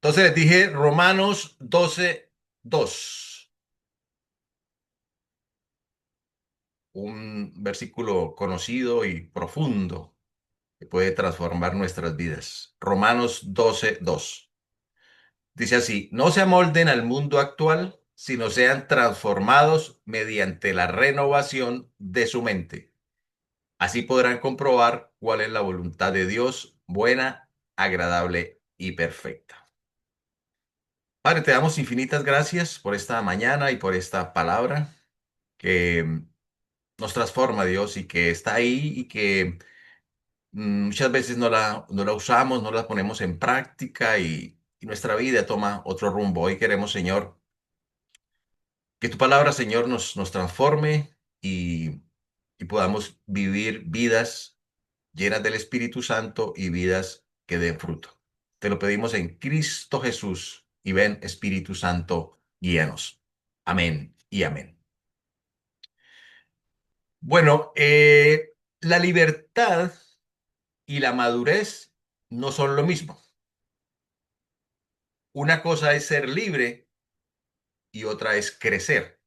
Entonces les dije Romanos 12:2, un versículo conocido y profundo que puede transformar nuestras vidas. Romanos 12:2. Dice así: no se amolden al mundo actual, sino sean transformados mediante la renovación de su mente. Así podrán comprobar cuál es la voluntad de Dios, buena, agradable y perfecta. Padre, te damos infinitas gracias por esta mañana y por esta palabra que nos transforma, Dios, y que está ahí y que muchas veces no la usamos, no la ponemos en práctica y nuestra vida toma otro rumbo. Hoy queremos, Señor, que tu palabra, Señor, nos transforme y podamos vivir vidas llenas del Espíritu Santo y vidas que den fruto. Te lo pedimos en Cristo Jesús y ven, Espíritu Santo, guíanos. Amén y amén. Bueno, la libertad y la madurez no son lo mismo. Una cosa es ser libre y otra es crecer.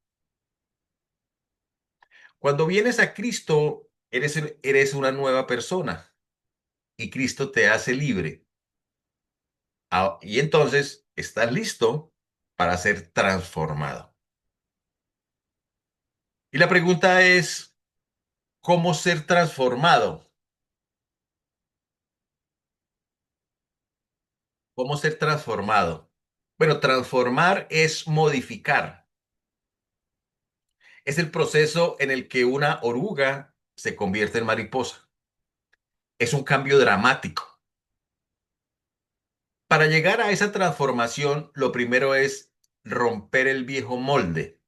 Cuando vienes a Cristo, eres una nueva persona y Cristo te hace libre. Y entonces estás listo para ser transformado. Y la pregunta es, ¿cómo ser transformado? ¿Cómo ser transformado? Bueno, transformar es modificar. Es el proceso en el que una oruga se convierte en mariposa. Es un cambio dramático. Para llegar a esa transformación, lo primero es romper el viejo molde,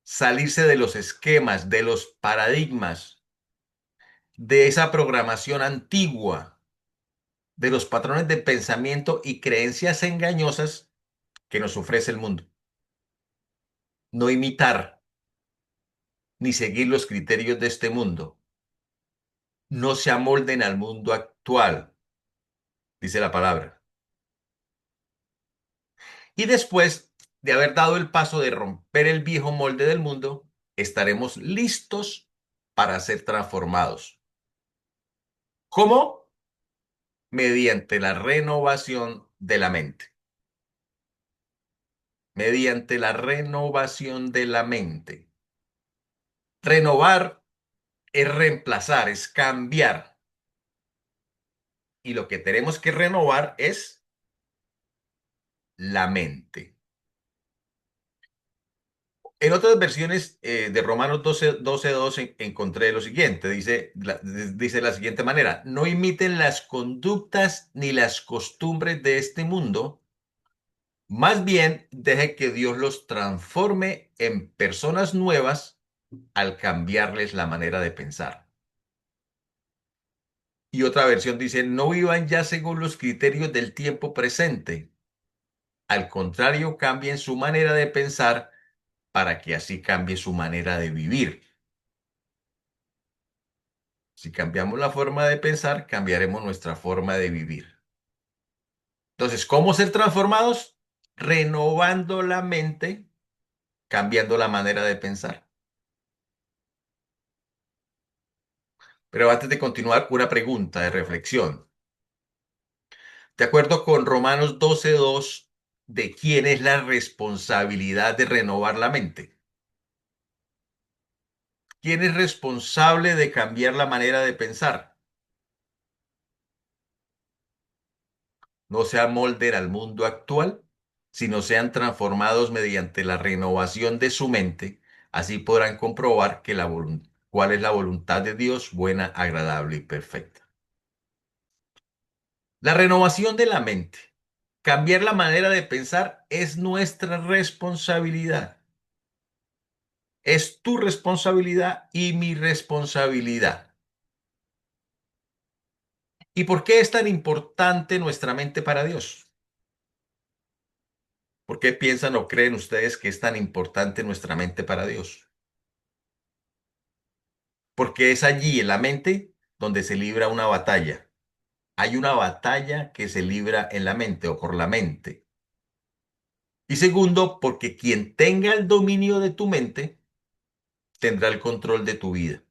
salirse de los esquemas, de los paradigmas, de esa programación antigua, de los patrones de pensamiento y creencias engañosas que nos ofrece el mundo. No imitar ni seguir los criterios de este mundo. No se amolden al mundo actual, dice la palabra. Y después de haber dado el paso de romper el viejo molde del mundo, estaremos listos para ser transformados. ¿Cómo? Mediante la renovación de la mente. Mediante la renovación de la mente. Renovar es reemplazar, es cambiar. Y lo que tenemos que renovar es la mente. En otras versiones de Romanos 12:2 encontré lo siguiente, dice la siguiente manera: no imiten las conductas ni las costumbres de este mundo, más bien deje que Dios los transforme en personas nuevas al cambiarles la manera de pensar. Y otra versión dice: no vivan ya según los criterios del tiempo presente, al contrario, cambien su manera de pensar para que así cambie su manera de vivir. Si cambiamos la forma de pensar, cambiaremos nuestra forma de vivir. Entonces, ¿cómo ser transformados? Renovando la mente, cambiando la manera de pensar. Pero antes de continuar, una pregunta de reflexión. De acuerdo con Romanos 12:2, ¿de quién es la responsabilidad de renovar la mente? ¿Quién es responsable de cambiar la manera de pensar? No se amolden al mundo actual, sino sean transformados mediante la renovación de su mente. Así podrán comprobar cuál es la voluntad de Dios, buena, agradable y perfecta. La renovación de la mente, cambiar la manera de pensar es nuestra responsabilidad. Es tu responsabilidad y mi responsabilidad. ¿Y por qué es tan importante nuestra mente para Dios? ¿Por qué piensan o creen ustedes que es tan importante nuestra mente para Dios? Porque es allí en la mente donde se libra una batalla. hay una batalla que se libra en la mente o por la mente. Y segundo, porque quien tenga el dominio de tu mente tendrá el control de tu vida.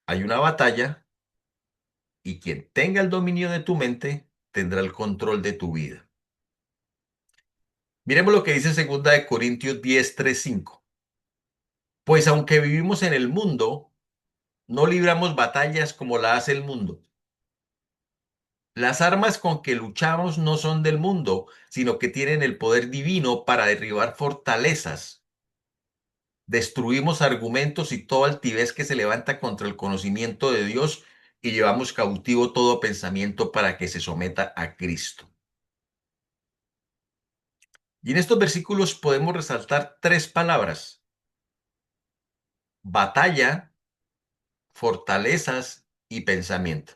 Hay una batalla y quien tenga el dominio de tu mente tendrá el control de tu vida. Miremos lo que dice 2 Corintios 10, 3, 5. Pues aunque vivimos en el mundo, no libramos batallas como la hace el mundo. Las armas con que luchamos no son del mundo, sino que tienen el poder divino para derribar fortalezas. Destruimos argumentos y toda altivez que se levanta contra el conocimiento de Dios y llevamos cautivo todo pensamiento para que se someta a Cristo. Y en estos versículos podemos resaltar tres palabras: batalla, fortalezas y pensamiento.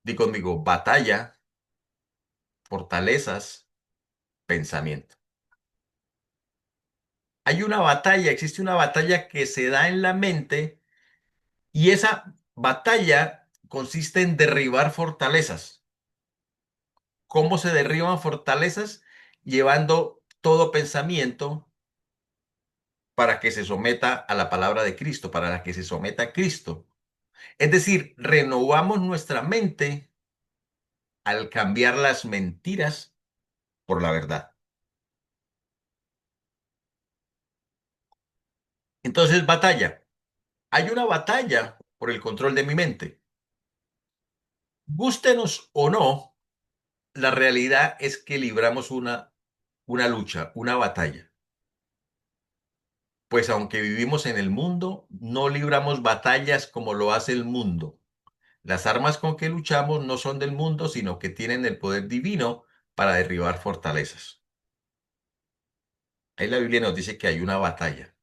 Di conmigo: batalla, fortalezas, pensamiento. Hay una batalla, existe una batalla que se da en la mente y esa batalla consiste en derribar fortalezas. ¿Cómo se derriban fortalezas? Llevando todo pensamiento para que se someta a la palabra de Cristo, para que se someta a Cristo. Es decir, renovamos nuestra mente al cambiar las mentiras por la verdad. Entonces, batalla. Hay una batalla por el control de mi mente. Gústenos o no, la realidad es que libramos una lucha, una batalla. Pues aunque vivimos en el mundo, no libramos batallas como lo hace el mundo. Las armas con que luchamos no son del mundo, sino que tienen el poder divino para derribar fortalezas. Ahí la Biblia nos dice que hay una batalla.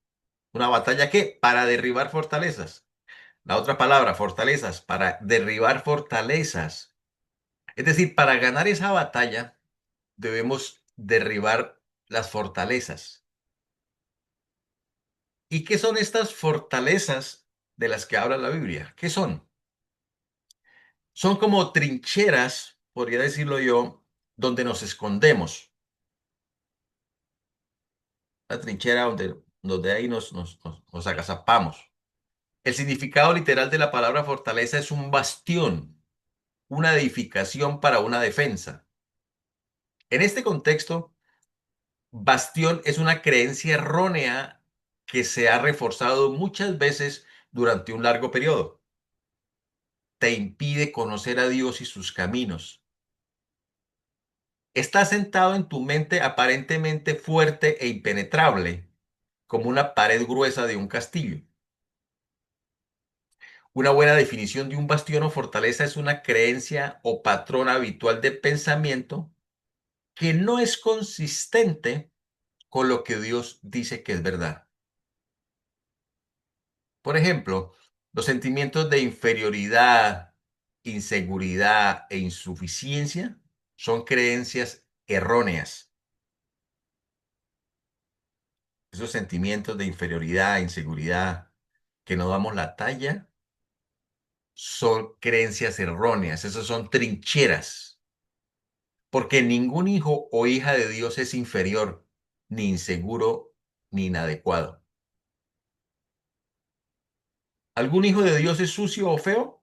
¿Una batalla qué? Para derribar fortalezas. La otra palabra, fortalezas, para derribar fortalezas. Es decir, para ganar esa batalla debemos derribar las fortalezas. ¿Y qué son estas fortalezas de las que habla la Biblia? ¿Qué son? Son como trincheras, podría decirlo yo, donde nos escondemos. La trinchera donde ahí nos agazapamos. El significado literal de la palabra fortaleza es un bastión, una edificación para una defensa. En este contexto, bastión es una creencia errónea que se ha reforzado muchas veces durante un largo periodo. Te impide conocer a Dios y sus caminos. Está sentado en tu mente aparentemente fuerte e impenetrable, como una pared gruesa de un castillo. Una buena definición de un bastión o fortaleza es una creencia o patrón habitual de pensamiento que no es consistente con lo que Dios dice que es verdad. Por ejemplo, los sentimientos de inferioridad, inseguridad e insuficiencia son creencias erróneas. Esos sentimientos de inferioridad, inseguridad, que no damos la talla, son creencias erróneas. Esas son trincheras. Porque ningún hijo o hija de Dios es inferior, ni inseguro, ni inadecuado. ¿Algún hijo de Dios es sucio o feo?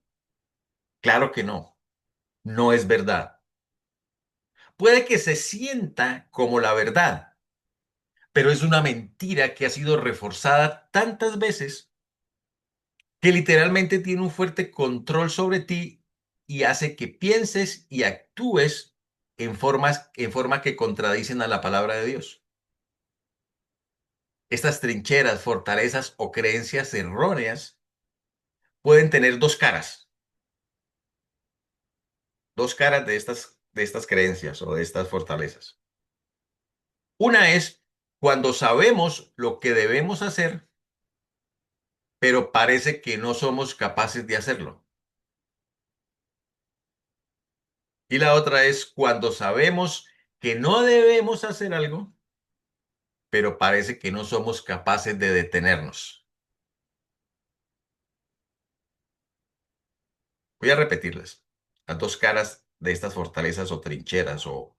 Claro que no. No es verdad. Puede que se sienta como la verdad, pero es una mentira que ha sido reforzada tantas veces que literalmente tiene un fuerte control sobre ti y hace que pienses y actúes en forma que contradicen a la palabra de Dios. Estas trincheras, fortalezas o creencias erróneas pueden tener dos caras de estas creencias o de estas fortalezas. Una es cuando sabemos lo que debemos hacer, pero parece que no somos capaces de hacerlo. Y la otra es cuando sabemos que no debemos hacer algo, pero parece que no somos capaces de detenernos. Voy a repetirlas. Las dos caras de estas fortalezas o trincheras o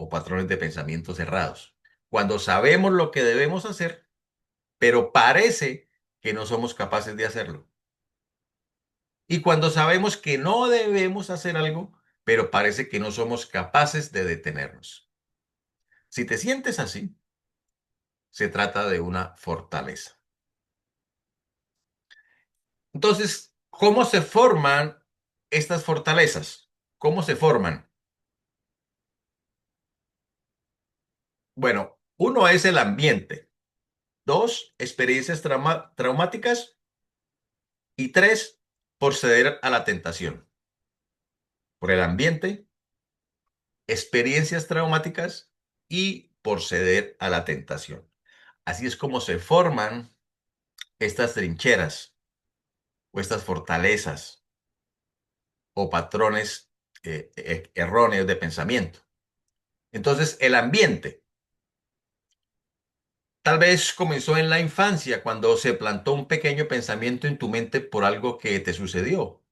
patrones de pensamiento cerrados. Cuando sabemos lo que debemos hacer, pero parece que no somos capaces de hacerlo. Y cuando sabemos que no debemos hacer algo, pero parece que no somos capaces de detenernos. Si te sientes así, se trata de una fortaleza. Entonces, ¿cómo se forman estas fortalezas? ¿Cómo se forman? Bueno, uno es el ambiente, dos, experiencias traumáticas y tres, por ceder a la tentación. Por el ambiente, experiencias traumáticas y por ceder a la tentación. Así es como se forman estas trincheras o estas fortalezas o patrones erróneos de pensamiento. Entonces, el ambiente tal vez comenzó en la infancia cuando se plantó un pequeño pensamiento en tu mente por algo que te sucedió.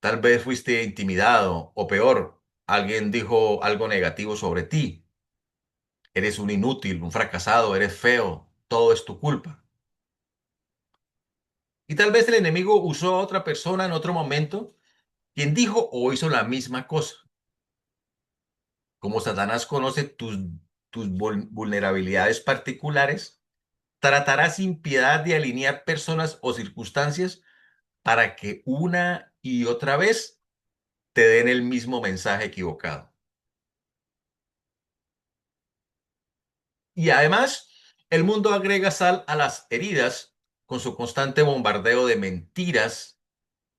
Tal vez fuiste intimidado o peor, alguien dijo algo negativo sobre ti. Eres un inútil, un fracasado, eres feo, todo es tu culpa. Y tal vez el enemigo usó a otra persona en otro momento quien dijo o hizo la misma cosa. Como Satanás conoce tus vulnerabilidades particulares, tratará sin piedad de alinear personas o circunstancias para que una y otra vez te den el mismo mensaje equivocado. Y además, el mundo agrega sal a las heridas con su constante bombardeo de mentiras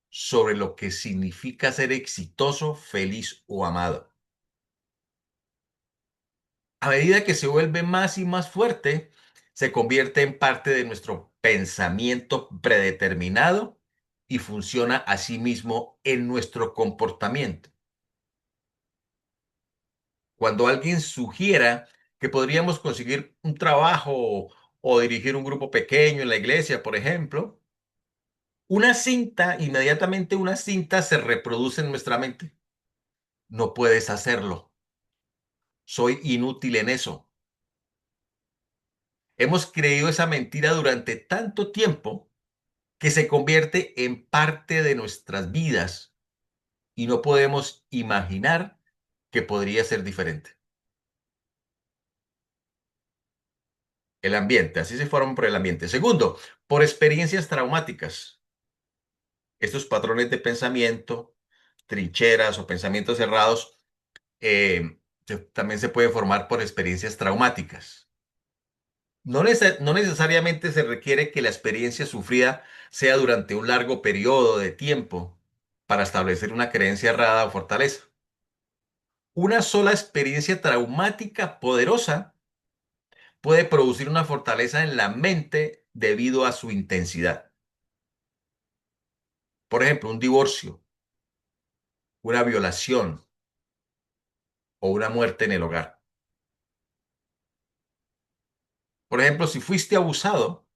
sobre lo que significa ser exitoso, feliz o amado. A medida que se vuelve más y más fuerte, se convierte en parte de nuestro pensamiento predeterminado y funciona asimismo en nuestro comportamiento. Cuando alguien sugiera que podríamos conseguir un trabajo o dirigir un grupo pequeño en la iglesia, por ejemplo, inmediatamente una cinta se reproduce en nuestra mente. No puedes hacerlo. Soy inútil en eso. Hemos creído esa mentira durante tanto tiempo que se convierte en parte de nuestras vidas y no podemos imaginar que podría ser diferente. El ambiente, así se forman por el ambiente. Segundo, por experiencias traumáticas. Estos patrones de pensamiento, trincheras o pensamientos cerrados, también se pueden formar por experiencias traumáticas. No necesariamente se requiere que la experiencia sufrida sea durante un largo periodo de tiempo para establecer una creencia errada o fortaleza. Una sola experiencia traumática poderosa puede producir una fortaleza en la mente debido a su intensidad. Por ejemplo, un divorcio, una violación o una muerte en el hogar. Por ejemplo, si fuiste abusado,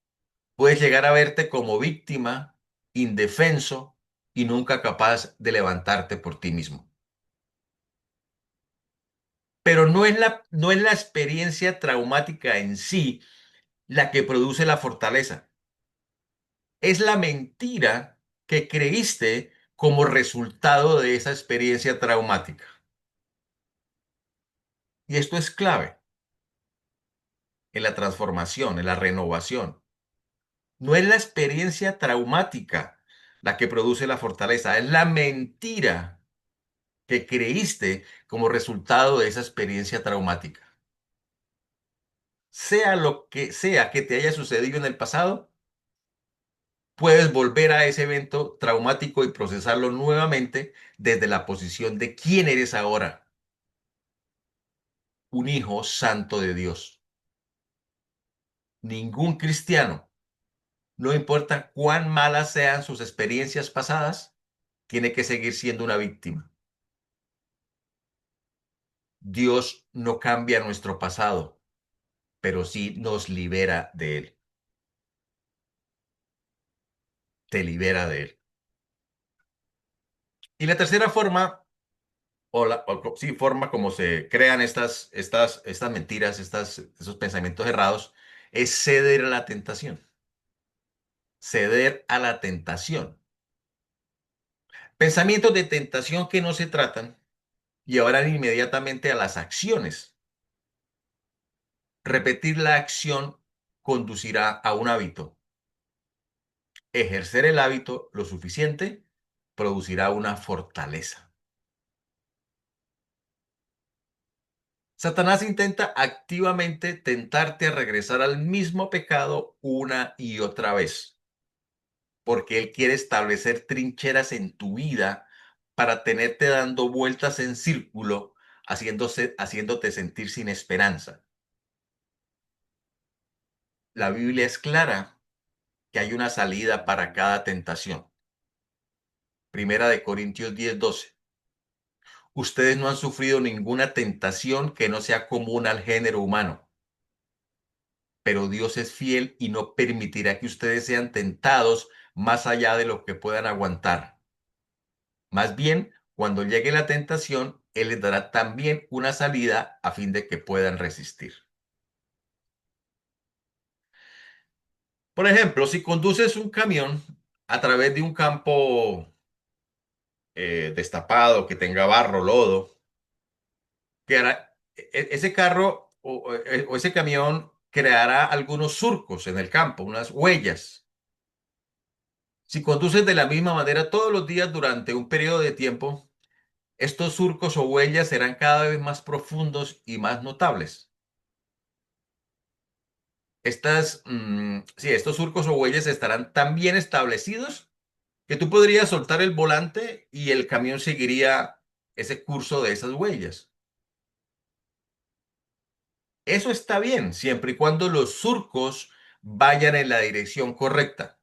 puedes llegar a verte como víctima, indefenso y nunca capaz de levantarte por ti mismo. Pero no es la experiencia traumática en sí la que produce la fortaleza. Es la mentira que creíste como resultado de esa experiencia traumática. Y esto es clave en la transformación, en la renovación. No es la experiencia traumática la que produce la fortaleza, es la mentira que creíste como resultado de esa experiencia traumática. Sea lo que sea que te haya sucedido en el pasado, puedes volver a ese evento traumático y procesarlo nuevamente desde la posición de quién eres ahora, un hijo santo de Dios. Ningún cristiano, no importa cuán malas sean sus experiencias pasadas, tiene que seguir siendo una víctima. Dios no cambia nuestro pasado, pero sí nos libera de él, te libera de él. Y la tercera forma, sí, forma como se crean estas mentiras, esos pensamientos errados, es ceder a la tentación. Ceder a la tentación. Pensamientos de tentación que no se tratan llevarán inmediatamente a las acciones. Repetir la acción conducirá a un hábito. Ejercer el hábito lo suficiente producirá una fortaleza. Satanás intenta activamente tentarte a regresar al mismo pecado una y otra vez, porque él quiere establecer trincheras en tu vida para tenerte dando vueltas en círculo, haciéndote sentir sin esperanza. La Biblia es clara que hay una salida para cada tentación. Primera de Corintios 10:12. Ustedes no han sufrido ninguna tentación que no sea común al género humano, pero Dios es fiel y no permitirá que ustedes sean tentados más allá de lo que puedan aguantar. Más bien, cuando llegue la tentación, Él les dará también una salida a fin de que puedan resistir. Por ejemplo, si conduces un camión a través de un campo destapado que tenga barro, lodo, ese carro o ese camión creará algunos surcos en el campo, unas huellas. Si conduces de la misma manera todos los días durante un periodo de tiempo, estos surcos o huellas serán cada vez más profundos y más notables. Sí, estos surcos o huellas estarán tan bien establecidos que tú podrías soltar el volante y el camión seguiría ese curso de esas huellas. Eso está bien, siempre y cuando los surcos vayan en la dirección correcta.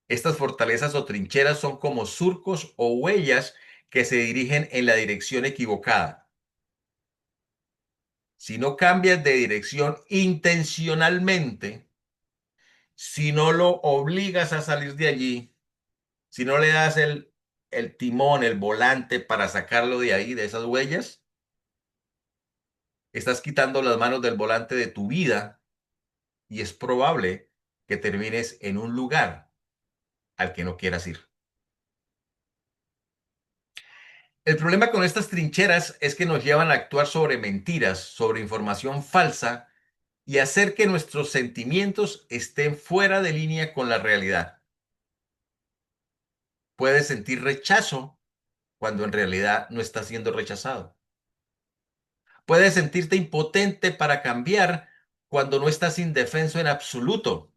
Estas fortalezas o trincheras son como surcos o huellas que se dirigen en la dirección equivocada. Si no cambias de dirección intencionalmente, si no lo obligas a salir de allí, si no le das el timón, el volante para sacarlo de ahí, de esas huellas, estás quitando las manos del volante de tu vida y es probable que termines en un lugar al que no quieras ir. El problema con estas trincheras es que nos llevan a actuar sobre mentiras, sobre información falsa y hacer que nuestros sentimientos estén fuera de línea con la realidad. Puedes sentir rechazo cuando en realidad no estás siendo rechazado. Puedes sentirte impotente para cambiar cuando no estás indefenso en absoluto.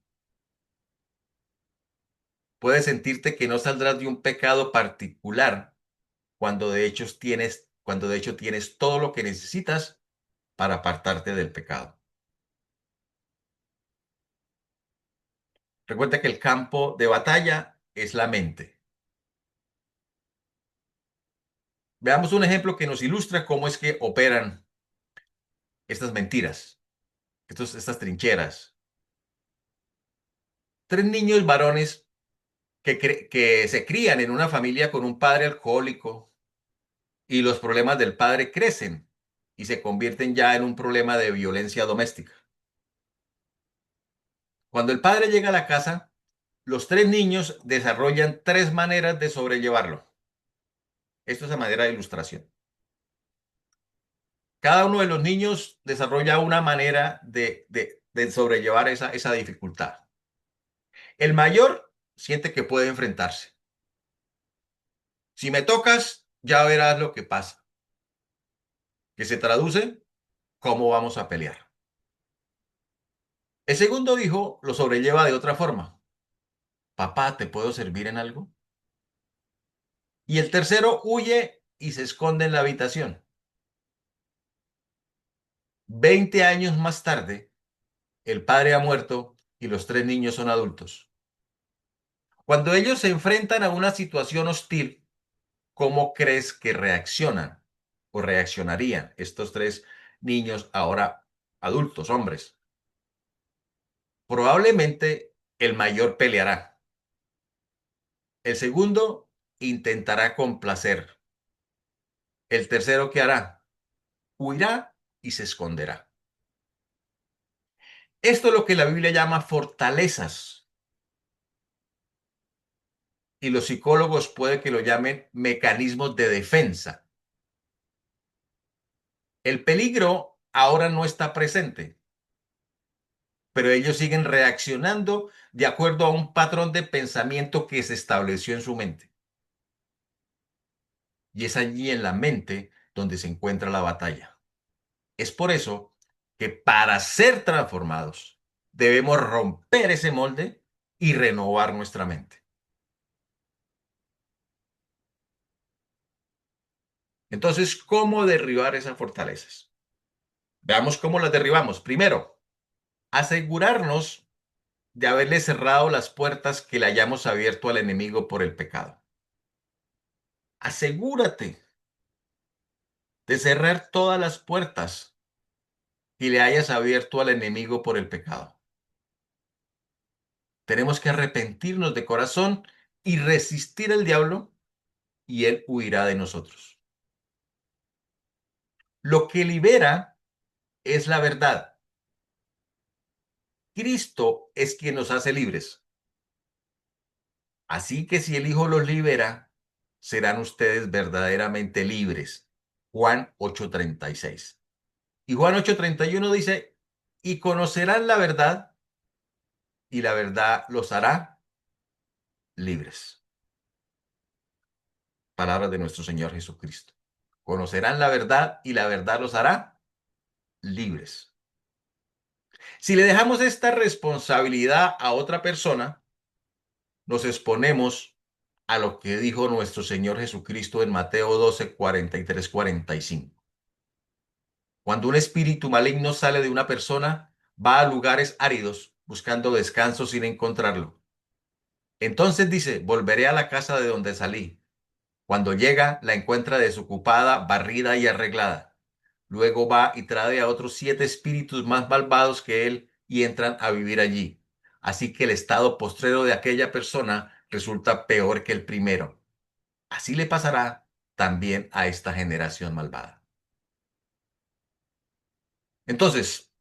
Puedes sentirte que no saldrás de un pecado particular cuando de hecho tienes todo lo que necesitas para apartarte del pecado. Recuerda que el campo de batalla es la mente. Veamos un ejemplo que nos ilustra cómo es que operan estas mentiras, estas trincheras. Tres niños varones que se crían en una familia con un padre alcohólico y los problemas del padre crecen y se convierten ya en un problema de violencia doméstica. Cuando el padre llega a la casa, los tres niños desarrollan tres maneras de sobrellevarlo. Esto es a manera de ilustración. Cada uno de los niños desarrolla una manera de sobrellevar esa dificultad. El mayor siente que puede enfrentarse. Si me tocas, ya verás lo que pasa, que se traduce cómo vamos a pelear. El segundo hijo lo sobrelleva de otra forma. Papá, ¿te puedo servir en algo? Y el tercero huye y se esconde en la habitación. 20 años más tarde, el padre ha muerto y los tres niños son adultos. Cuando ellos se enfrentan a una situación hostil, ¿cómo crees que reaccionan o reaccionarían estos tres niños ahora adultos, hombres? Probablemente el mayor peleará. El segundo intentará complacer. El tercero, ¿qué hará? Huirá y se esconderá. Esto es lo que la Biblia llama fortalezas y los psicólogos puede que lo llamen mecanismos de defensa. El peligro ahora no está presente, pero ellos siguen reaccionando de acuerdo a un patrón de pensamiento que se estableció en su mente. Y es allí en la mente donde se encuentra la batalla. Es por eso que para ser transformados debemos romper ese molde y renovar nuestra mente. Entonces, ¿cómo derribar esas fortalezas? Veamos cómo las derribamos. Primero, asegurarnos de haberle cerrado las puertas que le hayamos abierto al enemigo por el pecado. Asegúrate de cerrar todas las puertas que le hayas abierto al enemigo por el pecado. Tenemos que arrepentirnos de corazón y resistir al diablo y él huirá de nosotros. Lo que libera es la verdad. Cristo es quien nos hace libres. Así que si el Hijo los libera, serán ustedes verdaderamente libres. Juan 8:36. Y Juan 8:31 dice, y conocerán la verdad, y la verdad los hará libres. Palabras de nuestro Señor Jesucristo. Conocerán la verdad, y la verdad los hará libres. Si le dejamos esta responsabilidad a otra persona, nos exponemos a lo que dijo nuestro Señor Jesucristo en Mateo 12:43-45. Cuando un espíritu maligno sale de una persona, va a lugares áridos buscando descanso sin encontrarlo. Entonces dice, volveré a la casa de donde salí. Cuando llega, la encuentra desocupada, barrida y arreglada. Luego va y trae a otros 7 espíritus más malvados que él y entran a vivir allí. Así que el estado postrero de aquella persona resulta peor que el primero. Así le pasará también a esta generación malvada. Entonces,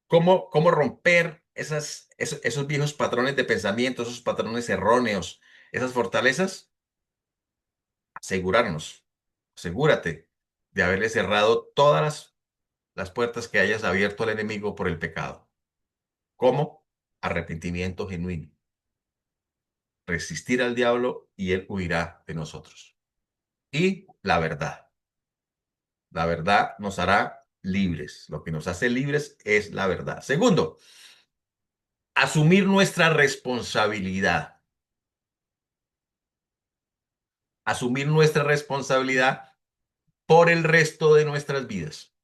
¿cómo romper esos viejos patrones de pensamiento, esos patrones erróneos, esas fortalezas? Asegurarnos, asegúrate de haberle cerrado todas las puertas que hayas abierto al enemigo por el pecado. ¿Cómo? Arrepentimiento genuino. Resistir al diablo y él huirá de nosotros. Y la verdad. La verdad nos hará libres. Lo que nos hace libres es la verdad. Segundo, asumir nuestra responsabilidad. Asumir nuestra responsabilidad por el resto de nuestras vidas.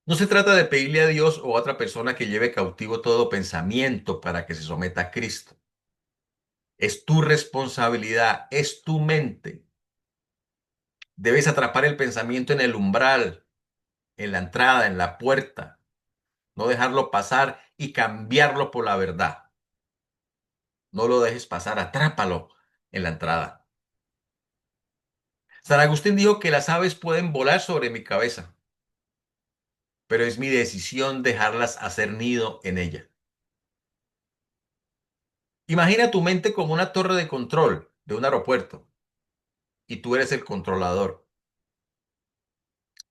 No se trata de pedirle a Dios o a otra persona que lleve cautivo todo pensamiento para que se someta a Cristo. Es tu responsabilidad, es tu mente. Debes atrapar el pensamiento en el umbral, en la entrada, en la puerta. No dejarlo pasar y cambiarlo por la verdad. No lo dejes pasar, atrápalo en la entrada. San Agustín dijo que las aves pueden volar sobre mi cabeza, pero es mi decisión dejarlas hacer nido en ella. Imagina tu mente como una torre de control de un aeropuerto y tú eres el controlador.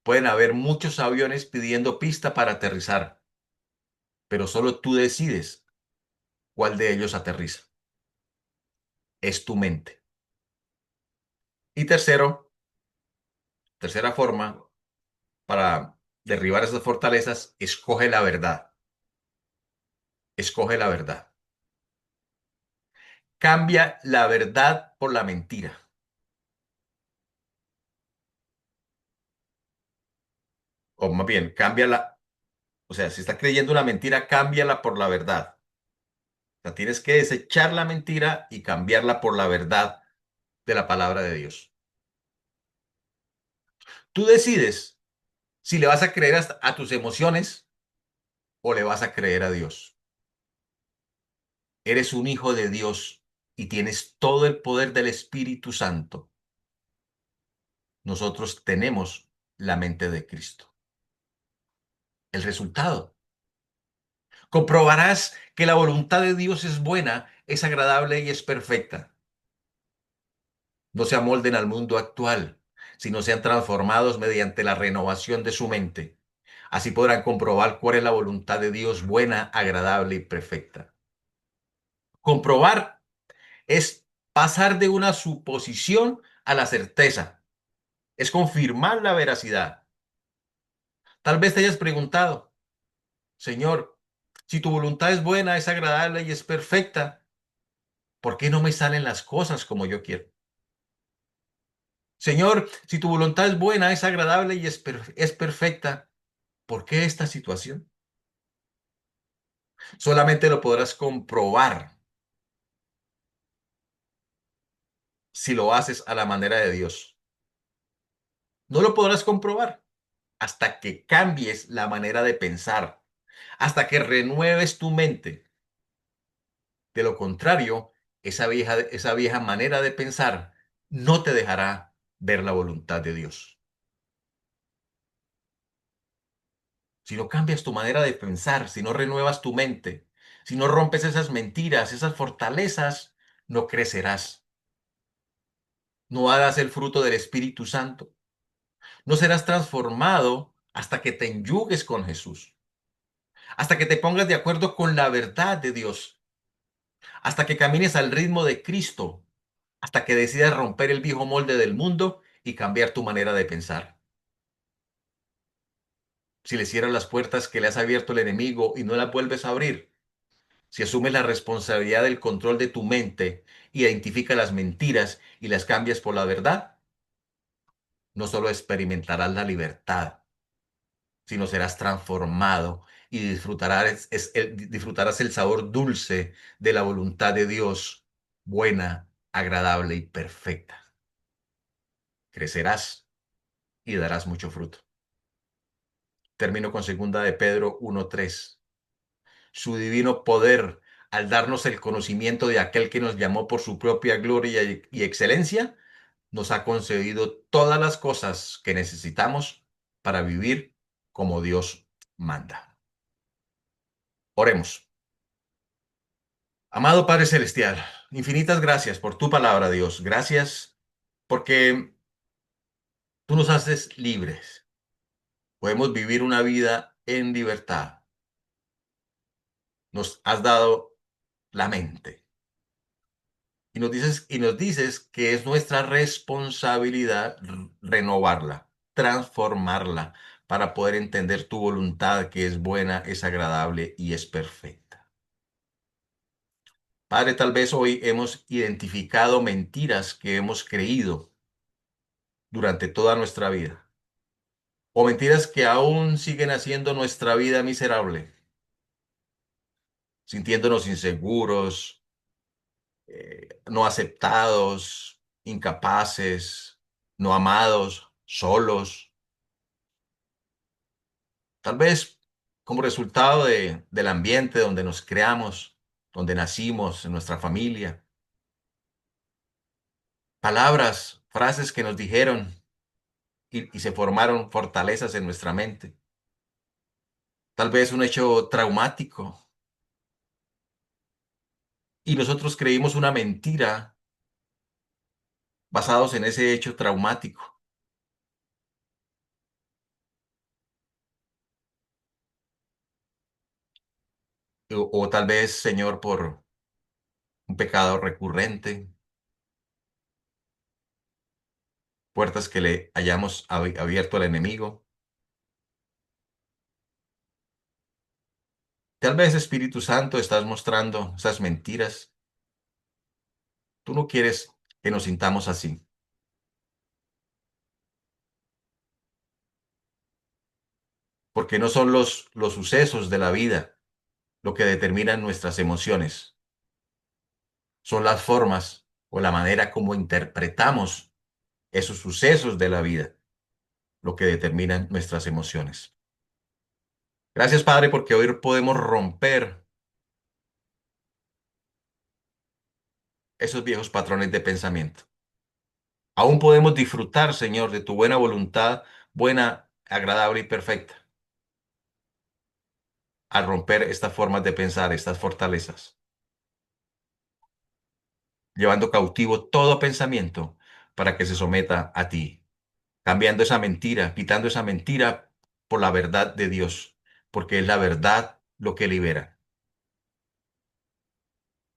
Pueden haber muchos aviones pidiendo pista para aterrizar, pero solo tú decides cuál de ellos aterriza. Es tu mente. Y tercera forma para derribar esas fortalezas, escoge la verdad. Escoge la verdad. Cambia la verdad por la mentira. O más bien, cámbiala. O sea, si estás creyendo una mentira, cámbiala por la verdad. O sea, tienes que desechar la mentira y cambiarla por la verdad de la palabra de Dios. Tú decides si le vas a creer a tus emociones o le vas a creer a Dios. eres un hijo de Dios y tienes todo el poder del Espíritu Santo, nosotros tenemos la mente de Cristo. El resultado. Comprobarás que la voluntad de Dios es buena, es agradable y es perfecta. No se amolden al mundo actual, sino sean transformados mediante la renovación de su mente. Así podrán comprobar cuál es la voluntad de Dios buena, agradable y perfecta. Comprobar es pasar de una suposición a la certeza, es confirmar la veracidad. Tal vez te hayas preguntado, Señor, si tu voluntad es buena, es agradable y es perfecta, ¿por qué no me salen las cosas como yo quiero? Señor, si tu voluntad es buena, es agradable y es perfecta, ¿por qué esta situación? Solamente lo podrás comprobar si lo haces a la manera de Dios. No lo podrás comprobar hasta que cambies la manera de pensar, hasta que renueves tu mente. De lo contrario, esa vieja manera de pensar no te dejará ver la voluntad de Dios. Si no cambias tu manera de pensar, si no renuevas tu mente, si no rompes esas mentiras, esas fortalezas, no crecerás. No hagas el fruto del Espíritu Santo. No serás transformado hasta que te enyugues con Jesús, hasta que te pongas de acuerdo con la verdad de Dios, hasta que camines al ritmo de Cristo, hasta que decidas romper el viejo molde del mundo y cambiar tu manera de pensar. Si le cierras las puertas que le has abierto el enemigo y no las vuelves a abrir, si asumes la responsabilidad del control de tu mente, identifica las mentiras y las cambias por la verdad, no solo experimentarás la libertad, sino serás transformado y disfrutarás el sabor dulce de la voluntad de Dios, buena, agradable y perfecta. Crecerás y darás mucho fruto. Termino con segunda de Pedro 1:3. Su divino poder, al darnos el conocimiento de aquel que nos llamó por su propia gloria y excelencia, nos ha concedido todas las cosas que necesitamos para vivir como Dios manda. Oremos. Amado Padre Celestial, infinitas gracias por tu palabra, Dios. Gracias porque tú nos haces libres. Podemos vivir una vida en libertad. Nos has dado la mente. Y nos dices que es nuestra responsabilidad renovarla, transformarla, para poder entender tu voluntad que es buena, es agradable y es perfecta. Padre, tal vez hoy hemos identificado mentiras que hemos creído durante toda nuestra vida, o mentiras que aún siguen haciendo nuestra vida miserable, sintiéndonos inseguros, no aceptados, incapaces, no amados, solos. Tal vez como resultado del ambiente donde nos creamos, donde nacimos, en nuestra familia. Palabras, frases que nos dijeron y se formaron fortalezas en nuestra mente. Tal vez un hecho traumático y nosotros creímos una mentira basados en ese hecho traumático. O tal vez, Señor, por un pecado recurrente, puertas que le hayamos abierto al enemigo. Tal vez, Espíritu Santo, estás mostrando esas mentiras. Tú no quieres que nos sintamos así, porque no son los sucesos de la vida lo que determinan nuestras emociones. Son las formas o la manera como interpretamos esos sucesos de la vida lo que determinan nuestras emociones. Gracias, Padre, porque hoy podemos romper esos viejos patrones de pensamiento. Aún podemos disfrutar, Señor, de tu buena voluntad, buena, agradable y perfecta, al romper estas formas de pensar, estas fortalezas, llevando cautivo todo pensamiento para que se someta a ti, cambiando esa mentira, quitando esa mentira por la verdad de Dios, porque es la verdad lo que libera.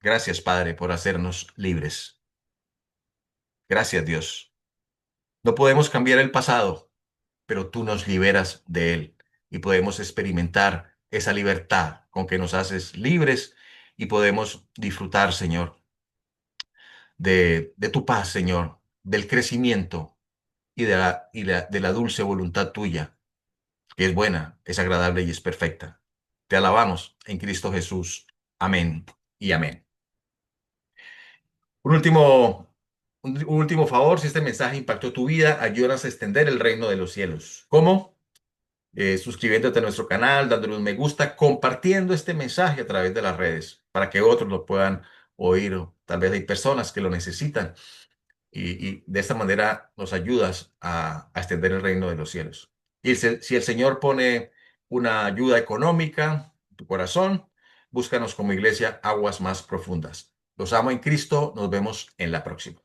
Gracias, Padre, por hacernos libres. Gracias, Dios. No podemos cambiar el pasado, pero tú nos liberas de él y podemos experimentar esa libertad con que nos haces libres y podemos disfrutar, Señor, de tu paz, Señor, del crecimiento y de la dulce voluntad tuya, que es buena, es agradable y es perfecta. Te alabamos en Cristo Jesús. Amén y amén. Un último, un último favor, si este mensaje impactó tu vida, ayúdanos a extender el reino de los cielos. ¿Cómo? Suscribiéndote a nuestro canal, dándole un me gusta, compartiendo este mensaje a través de las redes para que otros lo puedan oír. Tal vez hay personas que lo necesitan y de esta manera nos ayudas a extender el reino de los cielos. Y si el Señor pone una ayuda económica en tu corazón, búscanos como iglesia Aguas Más Profundas. Los amo en Cristo, nos vemos en la próxima.